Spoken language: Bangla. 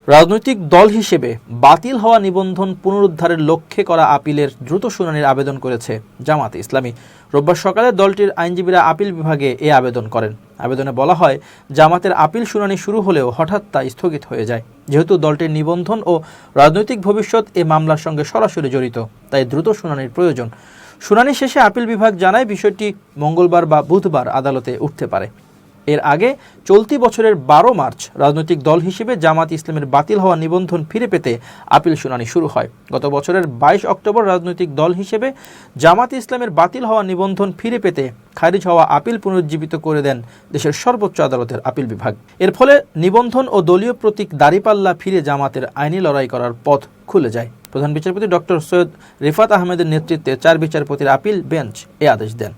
রাজনৈতিক দল হিসেবে বাতিল হওয়া নিবন্ধন পুনরুদ্ধারের লক্ষ্যে করা আপিলের দ্রুত শুনানির আবেদন করেছে জামায়াতে ইসলামী। রোববার সকালে দলটির আইনজীবীরা আপিল বিভাগে এ আবেদন করেন। আবেদনে বলা হয়, জামাতের আপিল শুনানি শুরু হলেও হঠাৎ তা স্থগিত হয়ে যায়। যেহেতু দলটির নিবন্ধন ও রাজনৈতিক ভবিষ্যৎ এ মামলার সঙ্গে সরাসরি জড়িত, তাই দ্রুত শুনানির প্রয়োজন। শুনানি শেষে আপিল বিভাগ জানায়, বিষয়টি মঙ্গলবার বা বুধবার আদালতে উঠতে পারে। এর আগে চলতি বছরের 12 মার্চ রাজনৈতিক দল হিসেবে জামাত ইসলামের বাতিল হওয়া নিবন্ধন ফিরে পেতে আপিল শুনানি শুরু হয়। গত বছরের 22 অক্টোবর রাজনৈতিক দল হিসেবে জামাত ইসলামের বাতিল হওয়া নিবন্ধন ফিরে পেতে খারিজ হওয়া আপিল পুনরুজ্জীবিত করে দেন দেশের সর্বোচ্চ আদালতের আপিল বিভাগ। এর ফলে নিবন্ধন ও দলীয় প্রতীক দাঁড়িপাল্লা ফিরে জামাতের আইনি লড়াই করার পথ খুলে যায়। প্রধান বিচারপতি ডক্টর সৈয়দ রিফাত আহমেদের নেতৃত্বে 4 বিচারপতির আপিল বেঞ্চ এ আদেশ দেন।